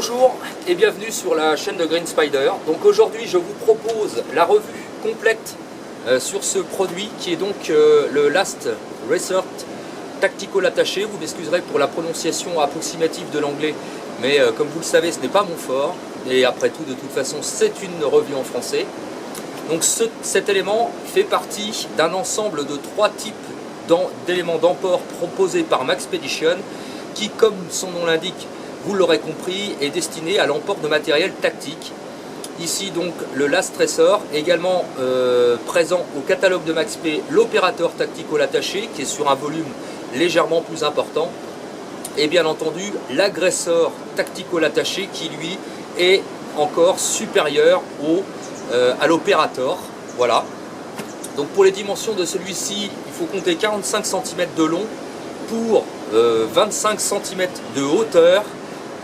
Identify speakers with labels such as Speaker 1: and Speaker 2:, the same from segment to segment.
Speaker 1: Bonjour et bienvenue sur la chaîne de Green Spider. Donc aujourd'hui je vous propose la revue complète sur ce produit qui est donc le Last Resort Tactical Attaché. Vous m'excuserez pour la prononciation approximative de l'anglais, mais comme vous le savez ce n'est pas mon fort. Et après tout, de toute façon, c'est une revue en français. Donc cet élément fait partie d'un ensemble de 3 types d'éléments d'emport proposés par Maxpedition qui, comme son nom l'indique, vous l'aurez compris, est destiné à l'emport de matériel tactique. Ici donc le Last Resort, également présent au catalogue de Maxp, l'opérateur tactical attaché qui est sur un volume légèrement plus important. Et bien entendu l'agresseur tactical attaché qui lui est encore supérieur à l'opérateur. Voilà. Donc pour les dimensions de celui-ci, il faut compter 45 cm de long pour 25 cm de hauteur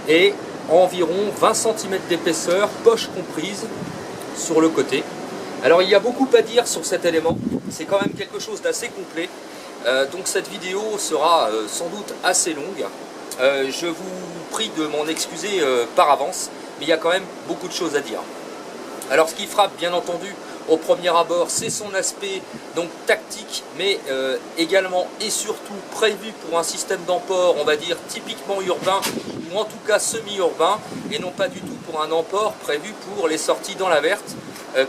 Speaker 1: et environ 20 cm d'épaisseur, poche comprise, sur le côté. Alors il y a beaucoup à dire sur cet élément, c'est quand même quelque chose d'assez complet, donc cette vidéo sera sans doute assez longue. Je vous prie de m'en excuser par avance, mais il y a quand même beaucoup de choses à dire. Alors ce qui frappe bien entendu au premier abord, c'est son aspect donc tactique, mais également et surtout prévu pour un système d'emport, on va dire typiquement urbain, ou en tout cas semi-urbain, et non pas du tout pour un emport prévu pour les sorties dans la verte,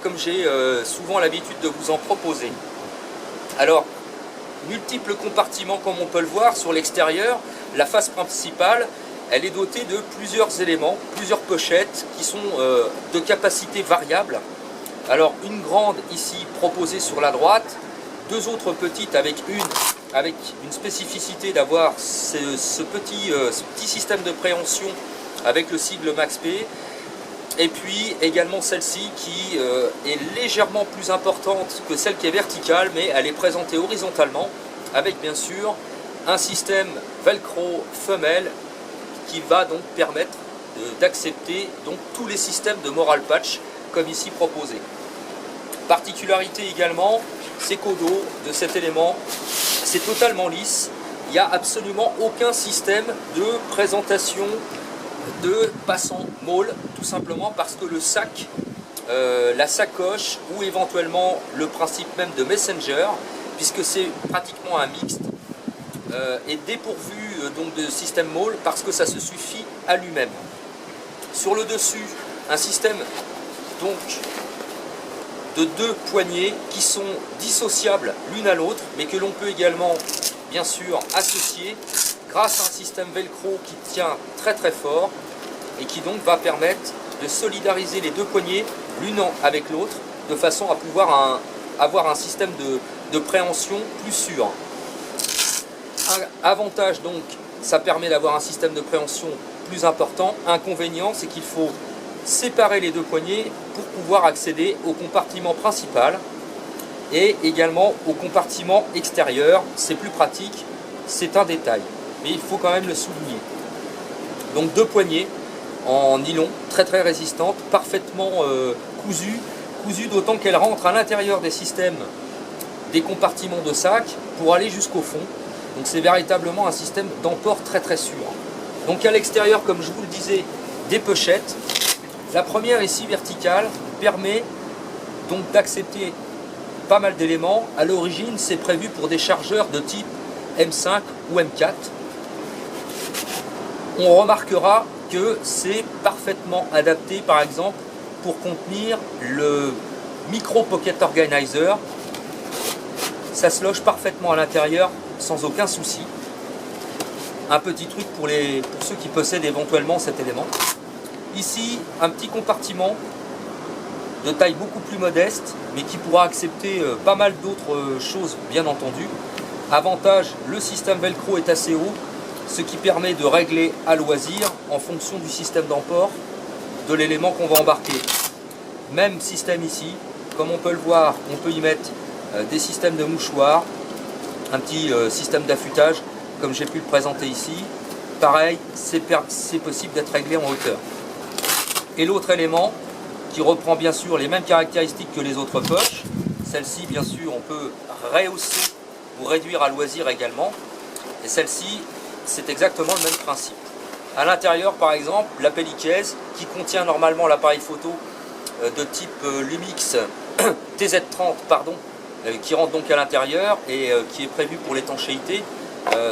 Speaker 1: comme j'ai souvent l'habitude de vous en proposer. Alors, multiples compartiments comme on peut le voir sur l'extérieur. La face principale, elle est dotée de plusieurs éléments, plusieurs pochettes qui sont de capacité variable. Alors une grande ici proposée sur la droite, 2 autres petites avec une spécificité d'avoir ce petit système de préhension avec le sigle Maxp, et puis également celle-ci qui est légèrement plus importante que celle qui est verticale, mais elle est présentée horizontalement avec bien sûr un système velcro femelle qui va donc permettre d'accepter donc tous les systèmes de moral patch comme ici proposé. Particularité également, c'est qu'au dos de cet élément, c'est totalement lisse. Il n'y a absolument aucun système de présentation de passant molle, tout simplement parce que le sac, la sacoche ou éventuellement le principe même de messenger, puisque c'est pratiquement un mixte, est dépourvu donc de système molle parce que ça se suffit à lui-même. Sur le dessus, un système donc de 2 poignées qui sont dissociables l'une à l'autre, mais que l'on peut également bien sûr associer grâce à un système velcro qui tient très très fort et qui donc va permettre de solidariser les 2 poignées l'une avec l'autre de façon à pouvoir avoir un système de préhension plus sûr. Avantage donc, ça permet d'avoir un système de préhension plus important. Inconvénient, c'est qu'il faut séparer les 2 poignées pour pouvoir accéder au compartiment principal et également au compartiment extérieur. C'est plus pratique, c'est un détail, mais il faut quand même le souligner. Donc 2 poignées en nylon, très très résistantes, parfaitement cousues d'autant qu'elles rentrent à l'intérieur des systèmes, des compartiments de sac pour aller jusqu'au fond. Donc c'est véritablement un système d'emport très très sûr. Donc à l'extérieur, comme je vous le disais, des pochettes. La première ici verticale permet donc d'accepter pas mal d'éléments. À l'origine, c'est prévu pour des chargeurs de type M5 ou M4. On remarquera que c'est parfaitement adapté par exemple pour contenir le micro pocket organizer. Ça se loge parfaitement à l'intérieur sans aucun souci. Un petit truc pour ceux qui possèdent éventuellement cet élément. Ici, un petit compartiment de taille beaucoup plus modeste, mais qui pourra accepter pas mal d'autres choses, bien entendu. Avantage, le système velcro est assez haut, ce qui permet de régler à loisir en fonction du système d'emport de l'élément qu'on va embarquer. Même système ici, comme on peut le voir, on peut y mettre des systèmes de mouchoirs, un petit système d'affûtage, comme j'ai pu le présenter ici. Pareil, c'est possible d'être réglé en hauteur. Et l'autre élément, qui reprend bien sûr les mêmes caractéristiques que les autres poches, celle-ci bien sûr on peut rehausser ou réduire à loisir également, et celle-ci c'est exactement le même principe. À l'intérieur, par exemple, la pellicaise qui contient normalement l'appareil photo de type Lumix TZ30, pardon, qui rentre donc à l'intérieur et qui est prévu pour l'étanchéité.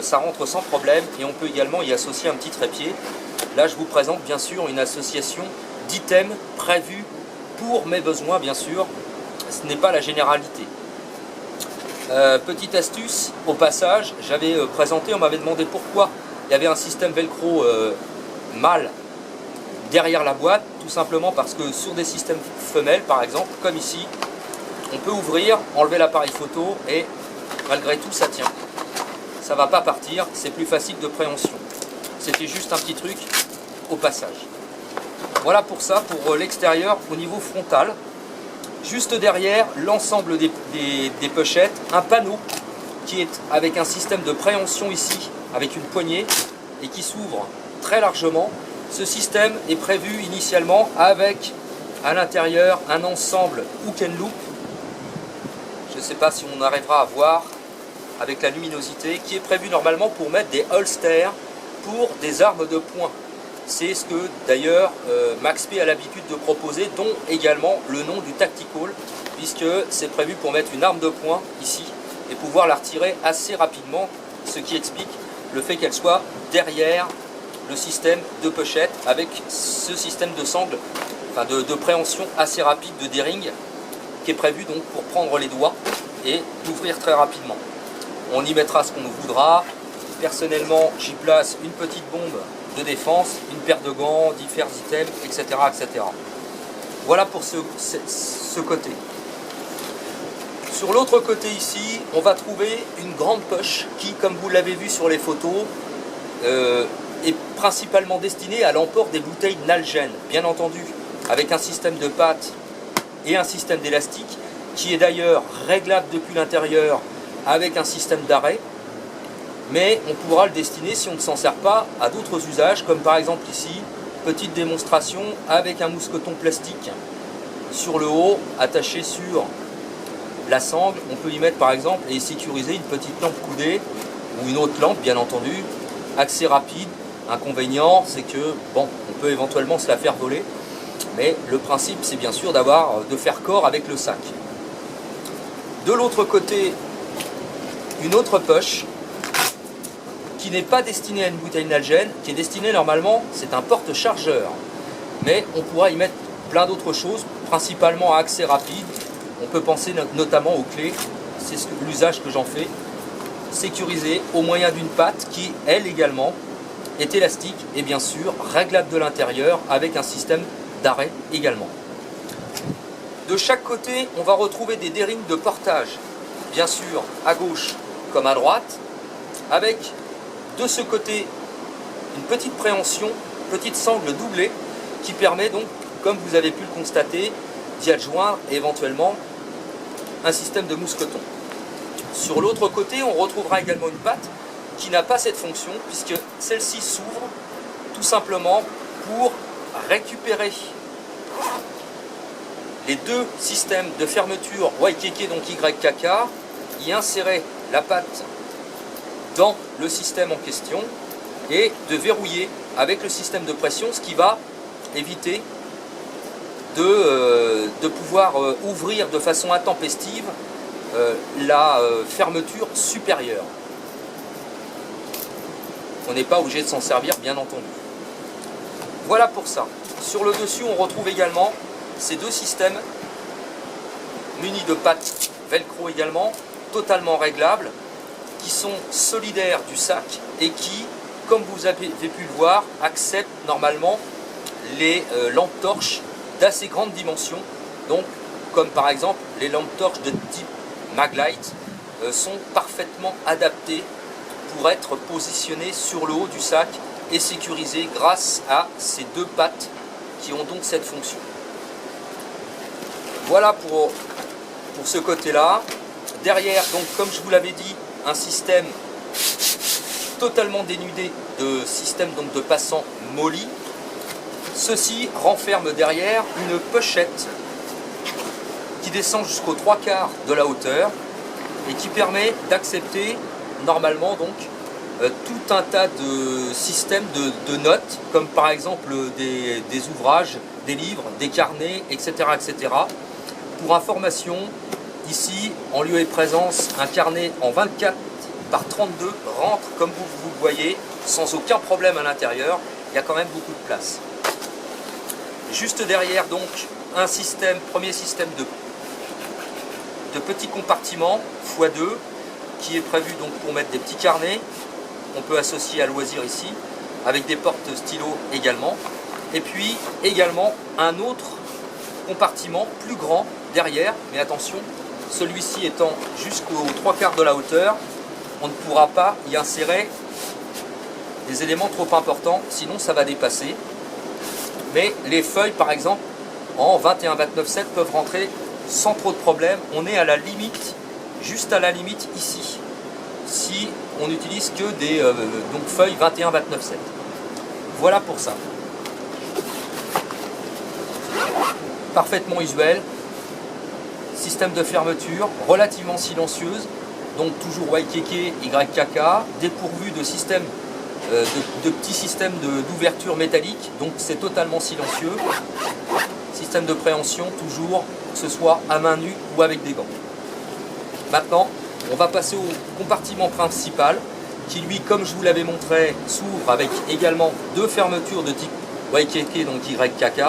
Speaker 1: Ça rentre sans problème et on peut également y associer un petit trépied. Là, je vous présente bien sûr une association d'items prévus pour mes besoins, bien sûr. Ce n'est pas la généralité. Petite astuce, au passage, j'avais présenté, on m'avait demandé pourquoi il y avait un système velcro mâle derrière la boîte. Tout simplement parce que sur des systèmes femelles, par exemple, comme ici, on peut ouvrir, enlever l'appareil photo et malgré tout ça tient. Ça ne va pas partir, c'est plus facile de préhension. C'était juste un petit truc au passage. Voilà pour ça, pour l'extérieur au niveau frontal. Juste derrière, l'ensemble des pochettes, un panneau qui est avec un système de préhension ici, avec une poignée et qui s'ouvre très largement. Ce système est prévu initialement avec à l'intérieur un ensemble hook and loop. Je ne sais pas si on arrivera à voir avec la luminosité, qui est prévu normalement pour mettre des holsters pour des armes de poing. C'est ce que d'ailleurs Max P a l'habitude de proposer, dont également le nom du Tactical, puisque c'est prévu pour mettre une arme de poing ici et pouvoir la retirer assez rapidement, ce qui explique le fait qu'elle soit derrière le système de pochette avec ce système de sangle, enfin de préhension assez rapide de D-ring qui est prévu donc pour prendre les doigts et l'ouvrir très rapidement. On y mettra ce qu'on voudra. Personnellement, j'y place une petite bombe de défense, une paire de gants, divers items, etc. etc. Voilà pour ce côté. Sur l'autre côté ici, on va trouver une grande poche qui, comme vous l'avez vu sur les photos, est principalement destinée à l'emport des bouteilles Nalgene, bien entendu, avec un système de pattes et un système d'élastique, qui est d'ailleurs réglable depuis l'intérieur avec un système d'arrêt, mais on pourra le destiner, si on ne s'en sert pas, à d'autres usages, comme par exemple ici, petite démonstration avec un mousqueton plastique sur le haut, attaché sur la sangle. On peut y mettre par exemple et sécuriser une petite lampe coudée ou une autre lampe, bien entendu, accès rapide. Inconvénient, c'est que bon, on peut éventuellement se la faire voler, mais le principe c'est bien sûr de faire corps avec le sac. De l'autre côté, une autre poche qui n'est pas destinée à une bouteille Nalgene, qui est destinée normalement, c'est un porte-chargeur, mais on pourra y mettre plein d'autres choses, principalement à accès rapide. On peut penser notamment aux clés, c'est l'usage que j'en fais, sécurisé au moyen d'une patte qui, elle également, est élastique et bien sûr réglable de l'intérieur avec un système d'arrêt également. De chaque côté, on va retrouver des D-rings de portage, bien sûr à gauche comme à droite, avec de ce côté une petite préhension, petite sangle doublée qui permet donc, comme vous avez pu le constater, d'y adjoindre éventuellement un système de mousqueton. Sur l'autre côté, on retrouvera également une patte qui n'a pas cette fonction, puisque celle-ci s'ouvre tout simplement pour récupérer les deux systèmes de fermeture YKK, donc YKK, y insérer la patte dans le système en question et de verrouiller avec le système de pression, ce qui va éviter de pouvoir ouvrir de façon intempestive la fermeture supérieure. On n'est pas obligé de s'en servir, bien entendu. Voilà pour ça. Sur le dessus, on retrouve également ces deux systèmes munis de pattes velcro également, totalement réglables, qui sont solidaires du sac et qui, comme vous avez pu le voir, acceptent normalement les lampes torches d'assez grande dimension. Donc, comme par exemple les lampes torches de type Maglite sont parfaitement adaptées pour être positionnées sur le haut du sac et sécurisées grâce à ces deux pattes qui ont donc cette fonction. Voilà pour ce côté-là. Derrière, donc, comme je vous l'avais dit, un système totalement dénudé de système donc, de passant molly. Ceci renferme derrière une pochette qui descend jusqu'aux 3/4 de la hauteur et qui permet d'accepter normalement donc tout un tas de systèmes de notes, comme par exemple des ouvrages, des livres, des carnets, etc., etc. Pour information, ici, en lieu et présence, un carnet en 24 par 32 rentre, comme vous le voyez, sans aucun problème à l'intérieur. Il y a quand même beaucoup de place. Juste derrière, donc, un système, premier système de petits compartiments x2, qui est prévu donc pour mettre des petits carnets. On peut associer à loisir ici, avec des portes stylo également. Et puis également un autre compartiment plus grand derrière, mais attention, celui-ci étant jusqu'aux 3/4 de la hauteur, on ne pourra pas y insérer des éléments trop importants, sinon ça va dépasser. Mais les feuilles par exemple en 21-29/7 peuvent rentrer sans trop de problème. On est à la limite, juste à la limite ici, si on n'utilise que des donc feuilles 21-29/7. Voilà pour ça. Parfaitement usuel, système de fermeture relativement silencieuse, donc toujours YKK, YKK, dépourvu de système de petits systèmes d'ouverture métallique, donc c'est totalement silencieux. Système de préhension toujours, que ce soit à main nue ou avec des gants. Maintenant, on va passer au compartiment principal qui lui, comme je vous l'avais montré, s'ouvre avec également deux fermetures de type YKK, donc YKK.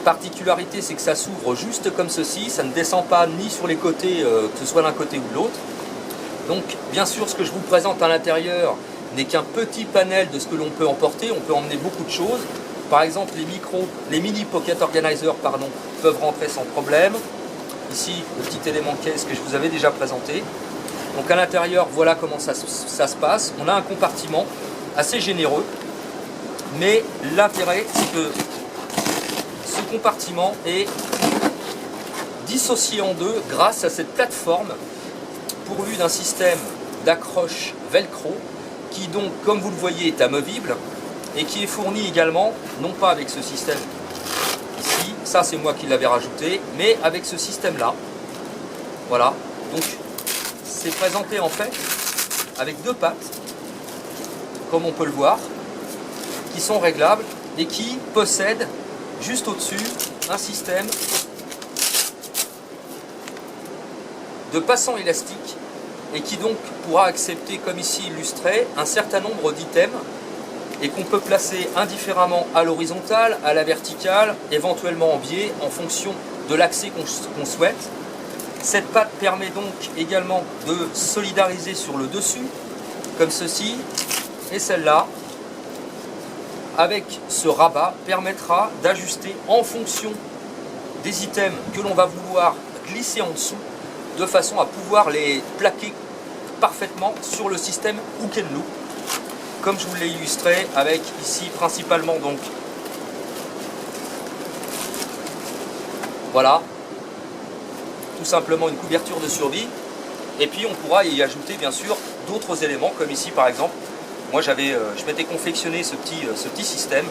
Speaker 1: Particularité, c'est que ça s'ouvre juste comme ceci, ça ne descend pas ni sur les côtés, que ce soit d'un côté ou de l'autre. Donc bien sûr, ce que je vous présente à l'intérieur n'est qu'un petit panel de ce que l'on peut emporter. On peut emmener beaucoup de choses. Par exemple, les mini pocket organizer peuvent rentrer sans problème. Ici, le petit élément caisse que je vous avais déjà présenté. Donc à l'intérieur, voilà comment ça se passe. On a un compartiment assez généreux, mais l'intérêt, c'est que ce compartiment est dissocié en deux grâce à cette plateforme pourvue d'un système d'accroche velcro qui donc, comme vous le voyez, est amovible et qui est fourni également, non pas avec ce système ici, ça c'est moi qui l'avais rajouté, mais avec ce système là. Voilà, donc c'est présenté en fait avec deux pattes, comme on peut le voir, qui sont réglables et qui possèdent juste au-dessus un système de passant élastique et qui donc pourra accepter, comme ici illustré, un certain nombre d'items et qu'on peut placer indifféremment à l'horizontale, à la verticale, éventuellement en biais en fonction de l'accès qu'on souhaite. Cette patte permet donc également de solidariser sur le dessus, comme ceci, et celle-là, avec ce rabat, permettra d'ajuster en fonction des items que l'on va vouloir glisser en dessous, de façon à pouvoir les plaquer parfaitement sur le système hook and loop, comme je vous l'ai illustré avec ici principalement donc voilà, tout simplement une couverture de survie, et puis on pourra y ajouter bien sûr d'autres éléments, comme ici par exemple, moi je m'étais confectionné ce petit système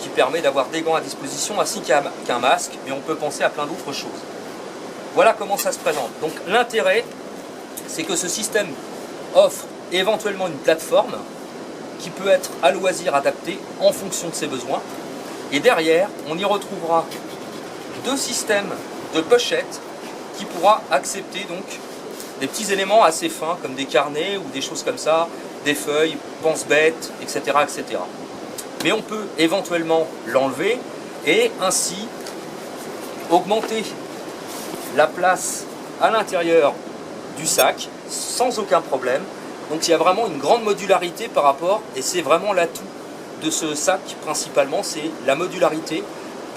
Speaker 1: qui permet d'avoir des gants à disposition ainsi qu'un masque, mais on peut penser à plein d'autres choses. Voilà comment ça se présente. Donc l'intérêt, c'est que ce système offre éventuellement une plateforme qui peut être à loisir adaptée en fonction de ses besoins. Et derrière, on y retrouvera deux systèmes de pochettes qui pourra accepter donc des petits éléments assez fins comme des carnets ou des choses comme ça, des feuilles, pense-bêtes, etc., etc. Mais on peut éventuellement l'enlever et ainsi augmenter la place à l'intérieur du sac sans aucun problème. Donc il y a vraiment une grande modularité par rapport, et c'est vraiment l'atout de ce sac principalement, c'est la modularité,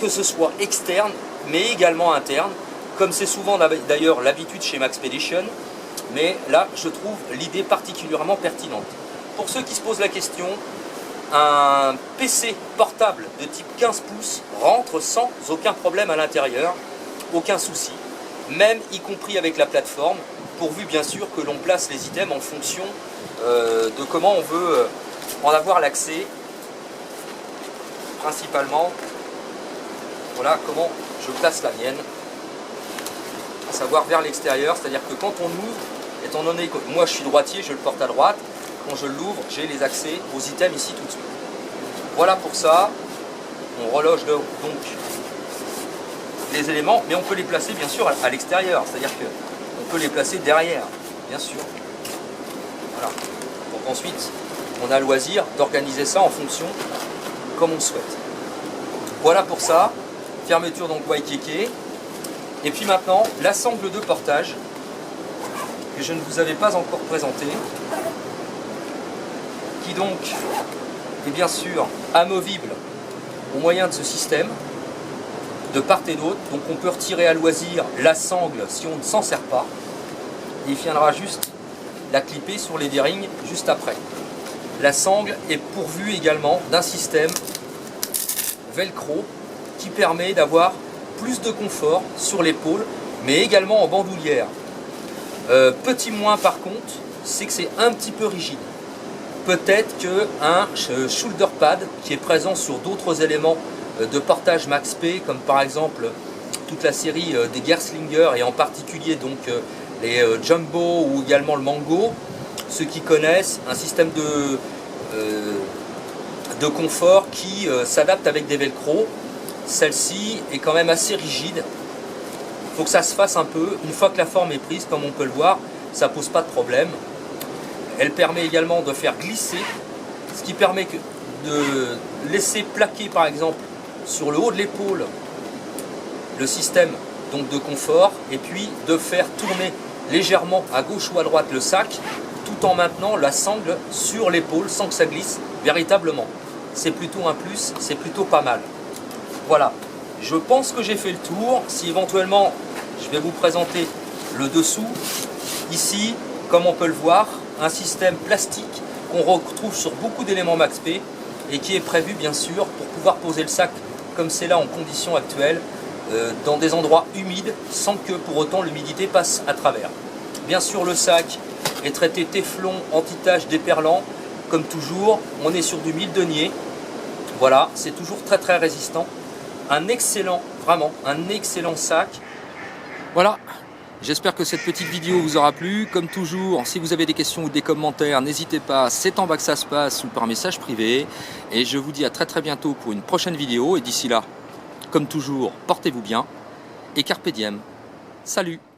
Speaker 1: que ce soit externe mais également interne, comme c'est souvent d'ailleurs l'habitude chez Maxpedition, mais là je trouve l'idée particulièrement pertinente. Pour ceux qui se posent la question, un PC portable de type 15 pouces rentre sans aucun problème à l'intérieur, aucun souci, même y compris avec la plateforme, pourvu bien sûr que l'on place les items en fonction de comment on veut en avoir l'accès. Principalement, voilà comment je place la mienne, à savoir vers l'extérieur, c'est-à-dire que quand on ouvre, étant donné que moi je suis droitier, je le porte à droite, quand je l'ouvre, j'ai les accès aux items ici tout de suite. Voilà pour ça. On reloge donc les éléments, mais on peut les placer bien sûr à l'extérieur, c'est-à-dire qu'on peut les placer derrière, bien sûr. Voilà. Donc ensuite, on a le loisir d'organiser ça en fonction comme on souhaite. Voilà pour ça. Fermeture donc Waikiki. Et puis maintenant, la sangle de portage que je ne vous avais pas encore présentée, qui donc est bien sûr amovible au moyen de ce système de part et d'autre. Donc on peut retirer à loisir la sangle si on ne s'en sert pas. Et il viendra juste la clipper sur les bearings juste après. La sangle est pourvue également d'un système velcro qui permet d'avoir plus de confort sur l'épaule, mais également en bandoulière. Petit moins par contre, c'est que c'est un petit peu rigide. Peut-être qu'un shoulder pad qui est présent sur d'autres éléments de portage Max P, comme par exemple toute la série des Gerslinger et en particulier donc les Jumbo ou également le Mango, ceux qui connaissent un système de confort qui s'adapte avec des velcro. Celle-ci est quand même assez rigide. Il faut que ça se fasse un peu. Une fois que la forme est prise, comme on peut le voir, ça pose pas de problème. Elle permet également de faire glisser, ce qui permet de laisser plaquer par exemple sur le haut de l'épaule le système donc de confort, et puis de faire tourner légèrement à gauche ou à droite le sac, tout en maintenant la sangle sur l'épaule sans que ça glisse véritablement. C'est plutôt un plus, c'est plutôt pas mal. Voilà, je pense que j'ai fait le tour. Si éventuellement je vais vous présenter le dessous, ici, comme on peut le voir, un système plastique qu'on retrouve sur beaucoup d'éléments Max P et qui est prévu bien sûr pour pouvoir poser le sac comme c'est là en conditions actuelles, dans des endroits humides sans que pour autant l'humidité passe à travers. Bien sûr, le sac est traité Téflon anti-tache déperlant. Comme toujours, on est sur du 1000 deniers. Voilà, c'est toujours très très résistant. Un excellent, vraiment, un excellent sac. Voilà, j'espère que cette petite vidéo vous aura plu. Comme toujours, si vous avez des questions ou des commentaires, n'hésitez pas, c'est en bas que ça se passe ou par message privé. Et je vous dis à très très bientôt pour une prochaine vidéo. Et d'ici là, comme toujours, portez-vous bien et carpe diem. Salut!